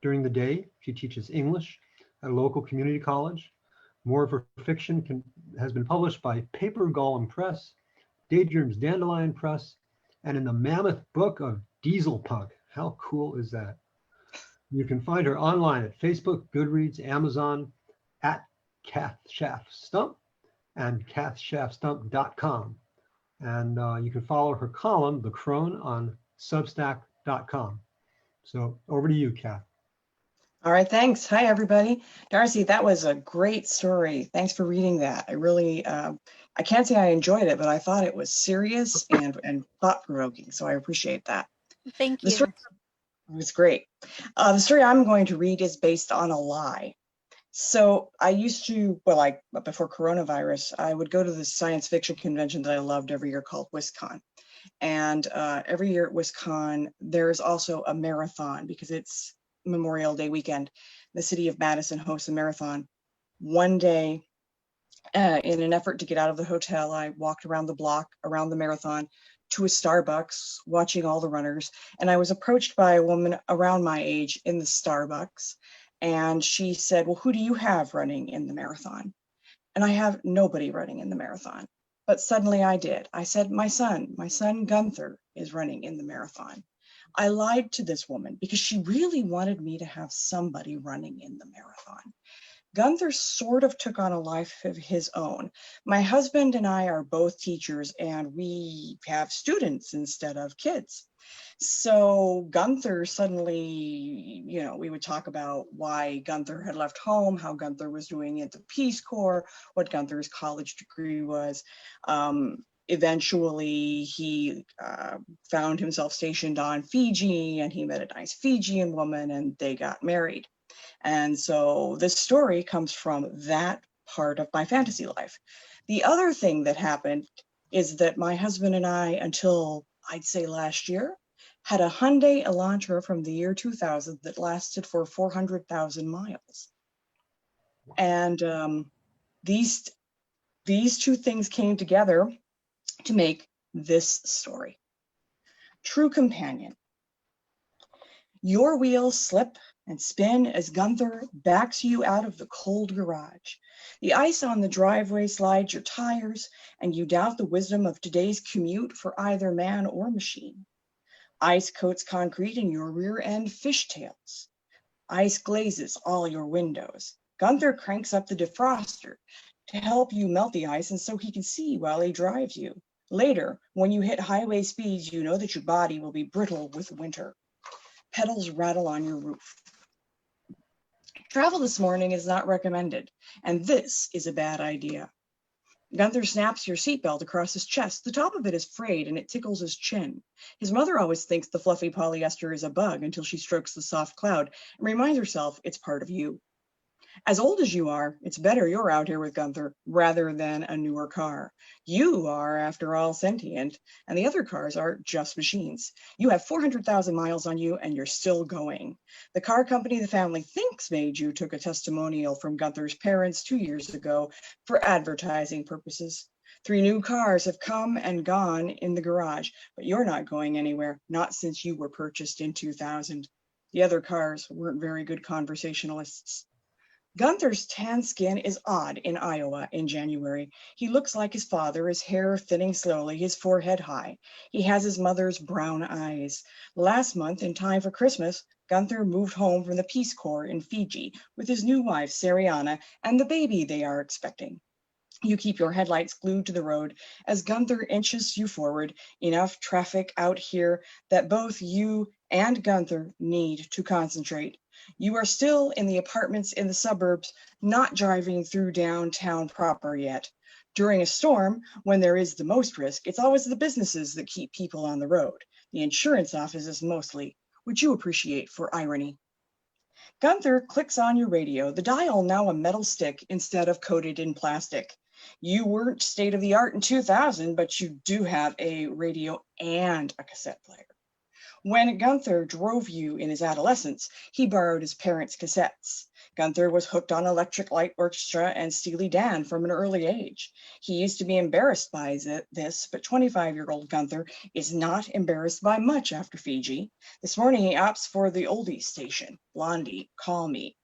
During the day, she teaches English at a local community college. More of her fiction has been published by Paper Golem Press, Daydreams Dandelion Press, and in the Mammoth Book of Diesel Punk. How cool is that? You can find her online at Facebook, Goodreads, Amazon, at Cath Schaff-Stump and cathschaffstump.com. And you can follow her column, The Crone, on substack.com. So over to you, Cath. All right, thanks. Hi, everybody. Darcie, that was a great story. Thanks for reading that. I really, I can't say I enjoyed it, but I thought it was serious and thought-provoking, so I appreciate that. Thank you. The story was great. The story I'm going to read is based on a lie. So I used to, before coronavirus, I would go to the science fiction convention that I loved every year called WisCon. And every year at WisCon, there's also a marathon because it's Memorial Day weekend. The city of Madison hosts a marathon. One day, in an effort to get out of the hotel, I walked around the block, around the marathon, to a Starbucks, watching all the runners. And I was approached by a woman around my age in the Starbucks. And she said, well, who do you have running in the marathon? And I have nobody running in the marathon. But suddenly I did. I said, my son Gunther is running in the marathon. I lied to this woman because she really wanted me to have somebody running in the marathon. Gunther sort of took on a life of his own. My husband and I are both teachers, and we have students instead of kids. So Gunther suddenly, we would talk about why Gunther had left home, how Gunther was doing at the Peace Corps, what Gunther's college degree was. Eventually, he found himself stationed on Fiji, and he met a nice Fijian woman, and they got married. And so this story comes from that part of my fantasy life. The other thing that happened is that my husband and I, until I'd say last year, had a Hyundai Elantra from the year 2000 that lasted for 400,000 miles. And these two things came together to make this story. True Companion. Your wheels slip and spin as Gunther backs you out of the cold garage. The ice on the driveway slides your tires, and you doubt the wisdom of today's commute for either man or machine. Ice coats concrete in your rear end fishtails. Ice glazes all your windows. Gunther cranks up the defroster to help you melt the ice and so he can see while he drives you. Later, when you hit highway speeds, you know that your body will be brittle with winter. Pedals rattle on your roof. Travel this morning is not recommended, and this is a bad idea. Gunther snaps your seatbelt across his chest. The top of it is frayed and it tickles his chin. His mother always thinks the fluffy polyester is a bug until she strokes the soft cloud and reminds herself it's part of you. As old as you are, it's better you're out here with Gunther rather than a newer car. You are, after all, sentient, and the other cars are just machines. You have 400,000 miles on you, and you're still going. The car company the family thinks made you took a testimonial from Gunther's parents 2 years ago for advertising purposes. 3 new cars have come and gone in the garage, but you're not going anywhere, not since you were purchased in 2000. The other cars weren't very good conversationalists. Gunther's tan skin is odd in Iowa in January. He looks like his father, his hair thinning slowly, his forehead high. He has his mother's brown eyes. Last month, in time for Christmas, Gunther moved home from the Peace Corps in Fiji with his new wife, Sariana, and the baby they are expecting. You keep your headlights glued to the road as Gunther inches you forward. Enough traffic out here that both you and Gunther need to concentrate. You are still in the apartments in the suburbs, not driving through downtown proper yet. During a storm, when there is the most risk, it's always the businesses that keep people on the road. The insurance offices mostly, which you appreciate for irony. Gunther clicks on your radio, the dial now a metal stick instead of coated in plastic. You weren't state of the art in 2000, but you do have a radio and a cassette player. When Gunther drove you in his adolescence, he borrowed his parents' cassettes. Gunther was hooked on Electric Light Orchestra and Steely Dan from an early age. He used to be embarrassed by this, but 25-year-old Gunther is not embarrassed by much after Fiji. This morning he opts for the oldies station, Blondie, Call Me.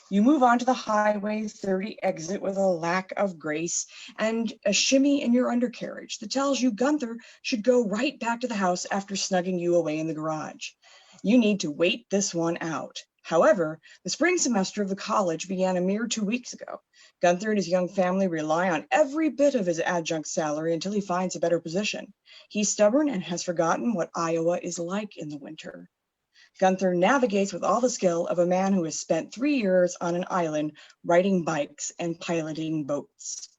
You move on to the Highway 30 exit with a lack of grace and a shimmy in your undercarriage that tells you Gunther should go right back to the house after snugging you away in the garage. You need to wait this one out. However, the spring semester of the college began a mere 2 weeks ago. Gunther and his young family rely on every bit of his adjunct salary until he finds a better position. He's stubborn and has forgotten what Iowa is like in the winter. Gunther navigates with all the skill of a man who has spent 3 years on an island riding bikes and piloting boats.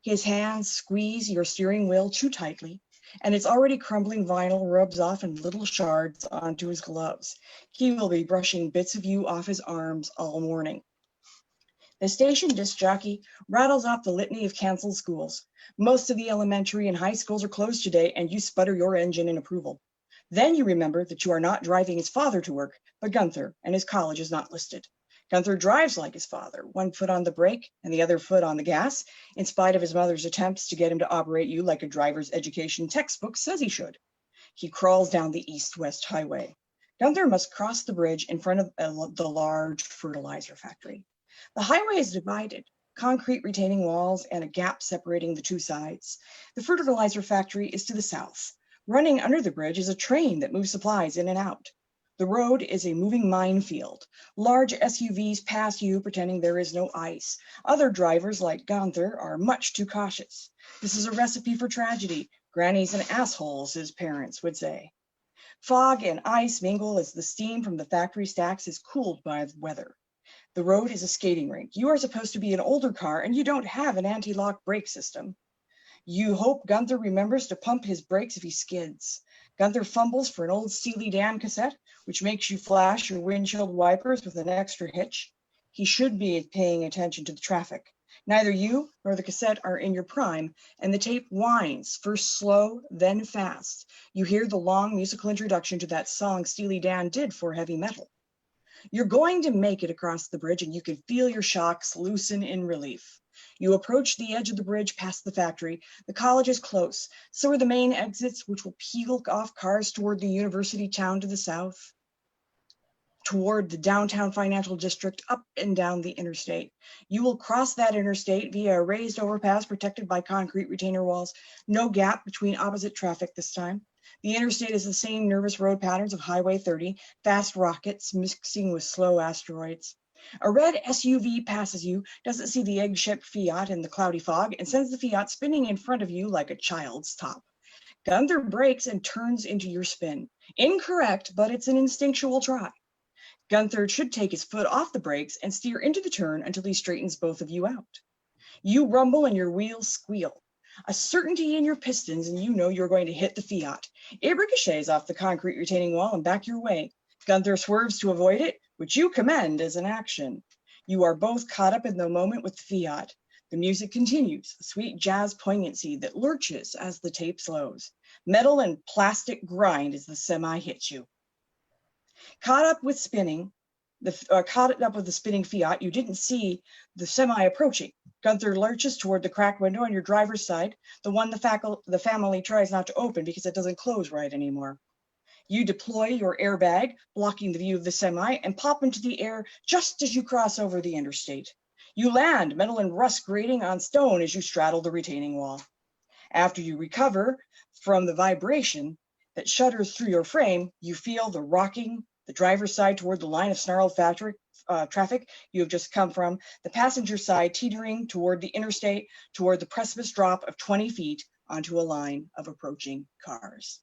His hands squeeze your steering wheel too tightly, and its already crumbling vinyl rubs off in little shards onto his gloves. He will be brushing bits of you off his arms all morning. The station disc jockey rattles off the litany of canceled schools. Most of the elementary and high schools are closed today, and you sputter your engine in approval. Then you remember that you are not driving his father to work, but Gunther, and his college is not listed. Gunther drives like his father, one foot on the brake and the other foot on the gas, in spite of his mother's attempts to get him to operate you like a driver's education textbook says he should. He crawls down the east-west highway. Gunther must cross the bridge in front of the large fertilizer factory. The highway is divided, concrete retaining walls and a gap separating the two sides. The fertilizer factory is to the south. Running under the bridge is a train that moves supplies in and out. The road is a moving minefield. Large SUVs pass you pretending there is no ice. Other drivers, like Gunther, are much too cautious. This is a recipe for tragedy. Grannies and assholes, his parents would say. Fog and ice mingle as the steam from the factory stacks is cooled by the weather. The road is a skating rink. You are supposed to be an older car and you don't have an anti-lock brake system. You hope Gunther remembers to pump his brakes if he skids. Gunther fumbles for an old Steely Dan cassette, which makes you flash your windshield wipers with an extra hitch. He should be paying attention to the traffic. Neither you nor the cassette are in your prime, and the tape whines, first slow, then fast. You hear the long musical introduction to that song Steely Dan did for heavy metal. You're going to make it across the bridge, and you can feel your shocks loosen in relief. You approach the edge of the bridge past the factory. The college is close. So are the main exits, which will peel off cars toward the university town to the south. toward the downtown financial district, up and down the interstate. You will cross that interstate via a raised overpass protected by concrete retainer walls. No gap between opposite traffic this time. The interstate is the same nervous road patterns of Highway 30, fast rockets mixing with slow asteroids. A red SUV passes you, doesn't see the egg-shaped Fiat in the cloudy fog, and sends the Fiat spinning in front of you like a child's top. Gunther brakes and turns into your spin. Incorrect, but it's an instinctual try. Gunther should take his foot off the brakes and steer into the turn until he straightens both of you out. You rumble and your wheels squeal. A certainty in your pistons, and you know you're going to hit the Fiat. It ricochets off the concrete retaining wall and back your way. Gunther swerves to avoid it, which you commend as an action. You are both caught up in the moment with the Fiat. The music continues, a sweet jazz poignancy that lurches as the tape slows. Metal and plastic grind as the semi hits you. Caught up with the spinning Fiat, you didn't see the semi approaching. Gunther lurches toward the cracked window on your driver's side, the one the family tries not to open because it doesn't close right anymore. You deploy your airbag, blocking the view of the semi, and pop into the air just as you cross over the interstate. You land, metal and rust grating on stone as you straddle the retaining wall. After you recover from the vibration that shudders through your frame, you feel the rocking, the driver's side toward the line of snarled traffic you have just come from, the passenger side teetering toward the interstate, toward the precipice drop of 20 feet onto a line of approaching cars.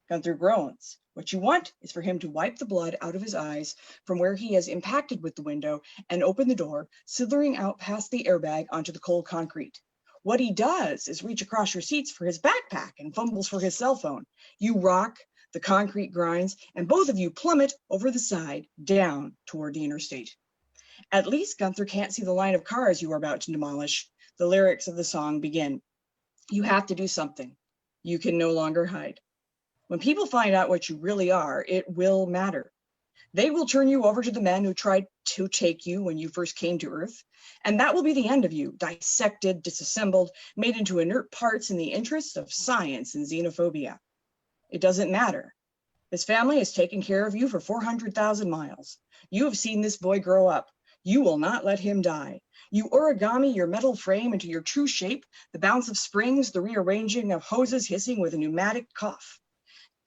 Gunther groans. What you want is for him to wipe the blood out of his eyes from where he has impacted with the window and open the door, slithering out past the airbag onto the cold concrete. What he does is reach across your seats for his backpack and fumbles for his cell phone. You rock, the concrete grinds, and both of you plummet over the side, down toward the interstate. At least Gunther can't see the line of cars you are about to demolish. The lyrics of the song begin. You have to do something. You can no longer hide. When people find out what you really are, it will matter. They will turn you over to the men who tried to take you when you first came to Earth, and that will be the end of you, dissected, disassembled, made into inert parts in the interests of science and xenophobia. It doesn't matter. This family has taken care of you for 400,000 miles. You have seen this boy grow up. You will not let him die. You origami your metal frame into your true shape, the bounce of springs, the rearranging of hoses hissing with a pneumatic cough.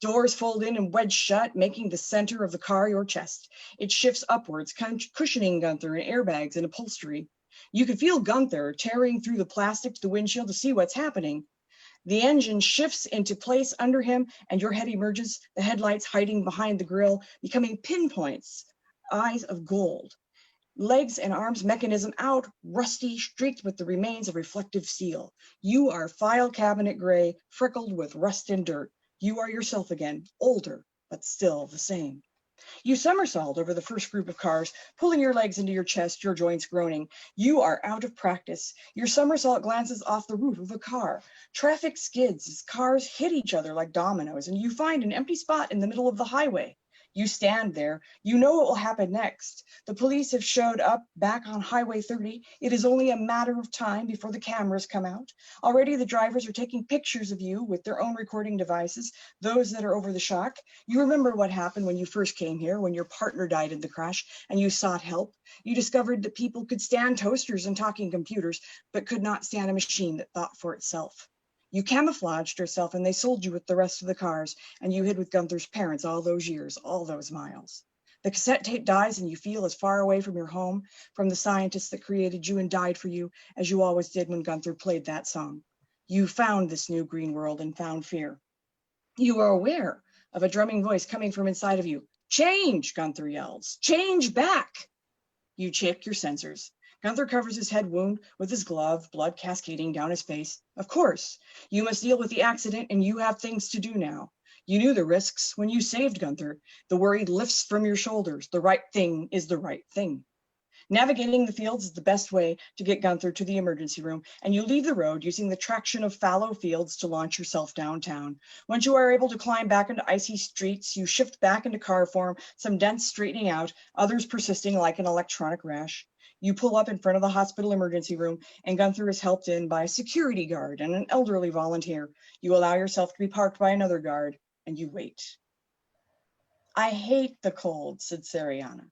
Doors fold in and wedge shut, making the center of the car your chest. It shifts upwards, cushioning Gunther in airbags and upholstery. You can feel Gunther tearing through the plastic to the windshield to see what's happening. The engine shifts into place under him, and your head emerges, the headlights hiding behind the grille, becoming pinpoints, eyes of gold. Legs and arms mechanism out, rusty, streaked with the remains of reflective steel. You are file cabinet gray, freckled with rust and dirt. You are yourself again, older, but still the same. You somersault over the first group of cars, pulling your legs into your chest, your joints groaning. You are out of practice. Your somersault glances off the roof of a car. Traffic skids as cars hit each other like dominoes, and you find an empty spot in the middle of the highway. You stand there. You know what will happen next. The police have showed up back on Highway 30. It is only a matter of time before the cameras come out. Already the drivers are taking pictures of you with their own recording devices, those that are over the shock. You remember what happened when you first came here, when your partner died in the crash and you sought help. You discovered that people could stand toasters and talking computers, but could not stand a machine that thought for itself. You camouflaged yourself and they sold you with the rest of the cars, and you hid with Gunther's parents all those years, all those miles. The cassette tape dies and you feel as far away from your home, from the scientists that created you and died for you, as you always did when Gunther played that song. You found this new green world and found fear. You are aware of a drumming voice coming from inside of you. Change, Gunther yells. Change back. You check your sensors. Gunther covers his head wound with his glove, blood cascading down his face. Of course, you must deal with the accident and you have things to do now. You knew the risks when you saved Gunther. The worry lifts from your shoulders. The right thing is the right thing. Navigating the fields is the best way to get Gunther to the emergency room, and you leave the road using the traction of fallow fields to launch yourself downtown. Once you are able to climb back into icy streets, you shift back into car form, some dents straightening out, others persisting like an electronic rash. You pull up in front of the hospital emergency room, and Gunther is helped in by a security guard and an elderly volunteer. You allow yourself to be parked by another guard, and you wait. I hate the cold, said Sariana.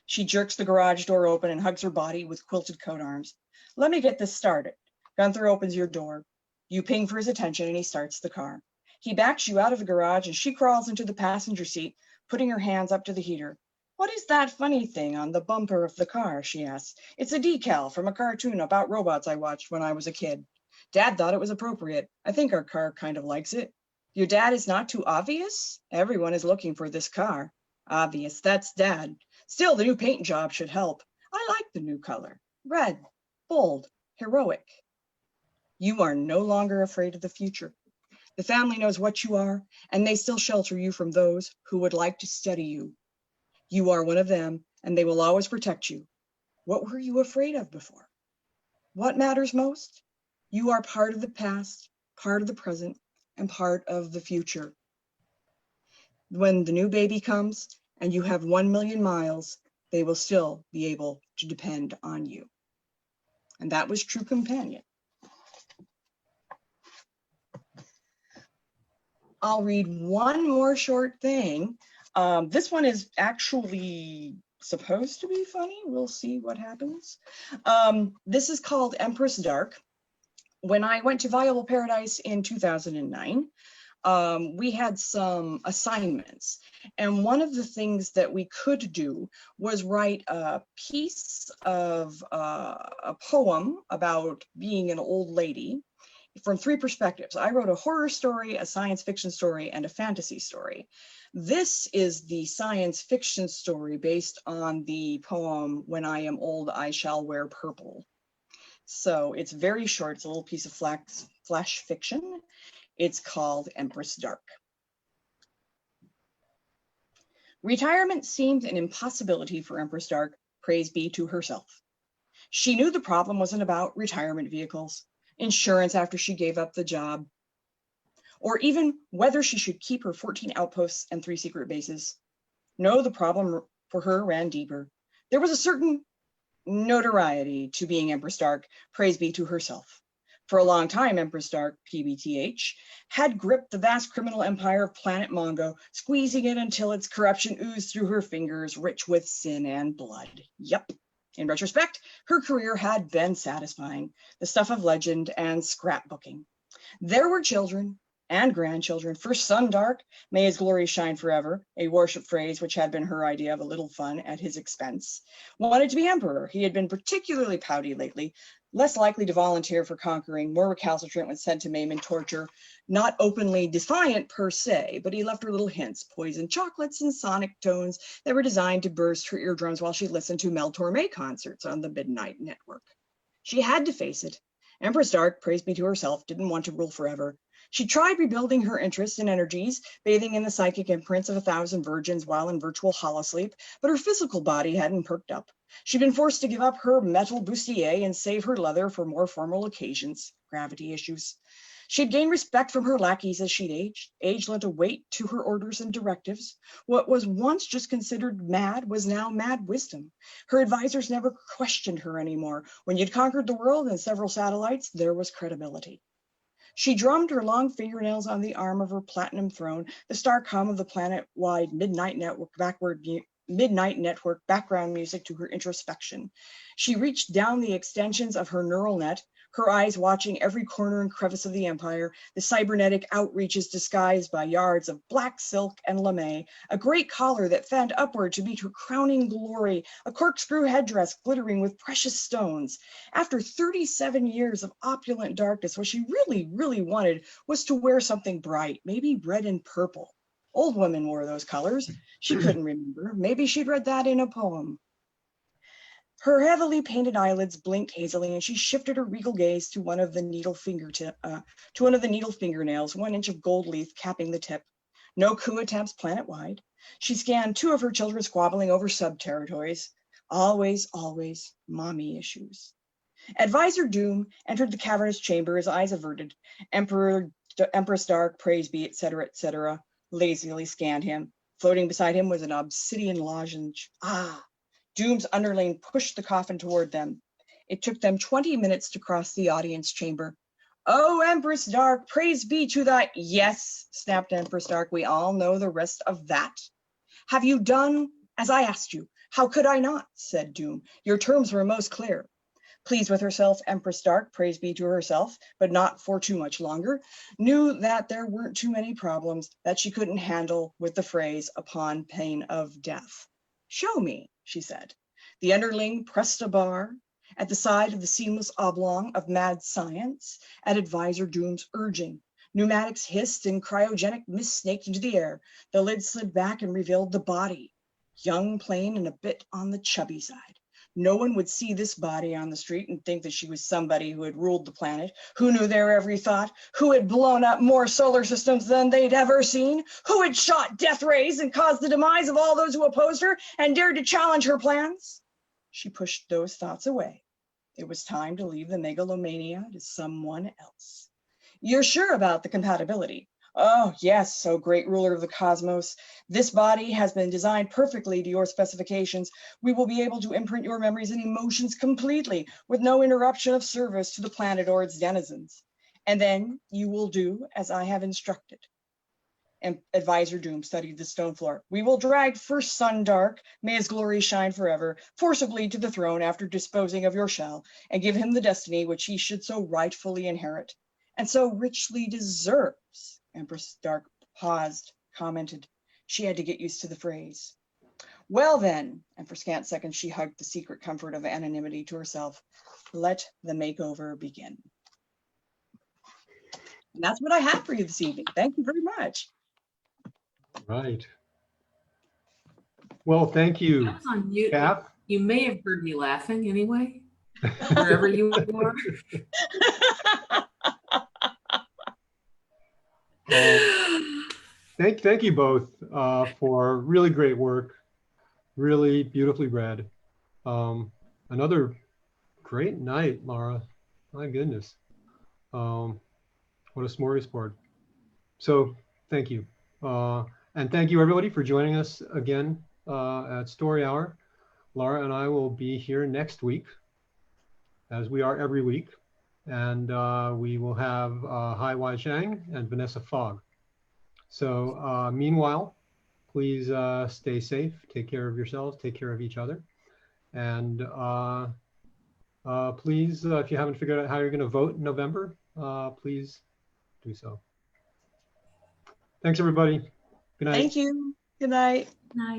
She jerks the garage door open and hugs her body with quilted coat arms. Let me get this started. Gunther opens your door. You ping for his attention and he starts the car. He backs you out of the garage and she crawls into the passenger seat, putting her hands up to the heater. What is that funny thing on the bumper of the car, she asks. It's a decal from a cartoon about robots I watched when I was a kid. Dad thought it was appropriate. I think our car kind of likes it. Your dad is not too obvious? Everyone is looking for this car. Obvious, that's Dad. Still, the new paint job should help. I like the new color. Red, bold, heroic. You are no longer afraid of the future. The family knows what you are, and they still shelter you from those who would like to study you. You are one of them, and they will always protect you. What were you afraid of before? What matters most? You are part of the past, part of the present, and part of the future. When the new baby comes and you have 1 million miles, they will still be able to depend on you. And that was True Companion. I'll read one more short thing. This one is actually supposed to be funny. We'll see what happens. This is called Empress Dark. When I went to Viable Paradise in 2009, we had some assignments. And one of the things that we could do was write a piece of a poem about being an old lady from 3 perspectives. I wrote a horror story, a science fiction story, and a fantasy story. This is the science fiction story based on the poem, When I Am Old, I Shall Wear Purple. So it's very short. It's a little piece of flash fiction. It's called Empress Dark. Retirement seemed an impossibility for Empress Dark, praise be to herself. She knew the problem wasn't about retirement vehicles, insurance after she gave up the job, or even whether she should keep her 14 outposts and 3 secret bases. No, the problem for her ran deeper. There was a certain notoriety to being Empress Dark, praise be to herself. For a long time, Empress Dark, PBTH, had gripped the vast criminal empire of Planet Mongo, squeezing it until its corruption oozed through her fingers, rich with sin and blood. Yep. In retrospect, her career had been satisfying, the stuff of legend and scrapbooking. There were children and grandchildren. First son Dark, may his glory shine forever, a worship phrase which had been her idea of a little fun at his expense, wanted to be emperor. He had been particularly pouty lately, less likely to volunteer for conquering, more recalcitrant when sent to maim and torture, not openly defiant per se, but he left her little hints, poisoned chocolates and sonic tones that were designed to burst her eardrums while she listened to Mel Torme concerts on the Midnight Network. She had to face it. Empress Dark, praise be to herself, didn't want to rule forever. She tried rebuilding her interests and energies, bathing in the psychic imprints of 1,000 virgins while in virtual holosleep, but her physical body hadn't perked up. She'd been forced to give up her metal bustier and save her leather for more formal occasions, gravity issues. She'd gained respect from her lackeys as she'd aged. Age lent a weight to her orders and directives. What was once just considered mad was now mad wisdom. Her advisors never questioned her anymore. When you'd conquered the world and several satellites, there was credibility. She drummed her long fingernails on the arm of her platinum throne, the stark hum of the planet-wide Midnight Network background music to her introspection. She reached down the extensions of her neural net, her eyes watching every corner and crevice of the empire, the cybernetic outreaches disguised by yards of black silk and lame, a great collar that fanned upward to meet her crowning glory, a corkscrew headdress glittering with precious stones. After 37 years of opulent darkness, what she really wanted was to wear something bright, maybe red and purple. Old women wore those colors. She couldn't remember. Maybe she'd read that in a poem. Her heavily painted eyelids blinked hazily, and she shifted her regal gaze to one of the needle fingernails, 1 inch of gold leaf capping the tip. No coup attempts planet-wide. She scanned 2 of her children squabbling over sub-territories. Always mommy issues. Advisor Doom entered the cavernous chamber, his eyes averted. Empress Dark, praise be, etc., lazily scanned him. Floating beside him was an obsidian lozenge. Doom's underling pushed the coffin toward them. It took them 20 minutes to cross the audience chamber. Oh, Empress Dark, praise be to thy— Yes, snapped Empress Dark, we all know the rest of that. Have you done as I asked you? How could I not? Said Doom. Your terms were most clear. Pleased with herself, Empress Dark, praise be to herself, but not for too much longer, knew that there weren't too many problems that she couldn't handle with the phrase upon pain of death. Show me, she said. The underling pressed a bar at the side of the seamless oblong of mad science at Advisor Doom's urging. Pneumatics hissed and cryogenic mist snaked into the air. The lid slid back and revealed the body, young, plain, and a bit on the chubby side. No one would see this body on the street and think that she was somebody who had ruled the planet, who knew their every thought, who had blown up more solar systems than they'd ever seen, who had shot death rays and caused the demise of all those who opposed her and dared to challenge her plans. She pushed those thoughts away. It was time to leave the megalomania to someone else. You're sure about the compatibility? Oh, yes, oh great ruler of the cosmos. This body has been designed perfectly to your specifications. We will be able to imprint your memories and emotions completely with no interruption of service to the planet or its denizens. And then you will do as I have instructed. And Advisor Doom studied the stone floor. We will drag first Son Dark, may his glory shine forever, forcibly to the throne after disposing of your shell, and give him the destiny which he should so rightfully inherit, and so richly deserves. Empress Dark paused, commented. She had to get used to the phrase. Well then, and for scant seconds she hugged the secret comfort of anonymity to herself. Let the makeover begin. And that's what I have for you this evening. Thank you very much. Right. Well, thank you, That was on mute. Cath. You may have heard me laughing anyway, wherever you were. Thank you both for really great work, really beautifully read. Another great night, Laura. My goodness. What a smorgasbord. So thank you. And thank you everybody for joining us again at Story Hour. Laura and I will be here next week, as we are every week. And we will have Hai Wai Zhang and Vanessa Fogg. So meanwhile, please stay safe, take care of yourselves, take care of each other. And please, if you haven't figured out how you're going to vote in November, please do so. Thanks, everybody. Good night. Thank you. Good night. Night.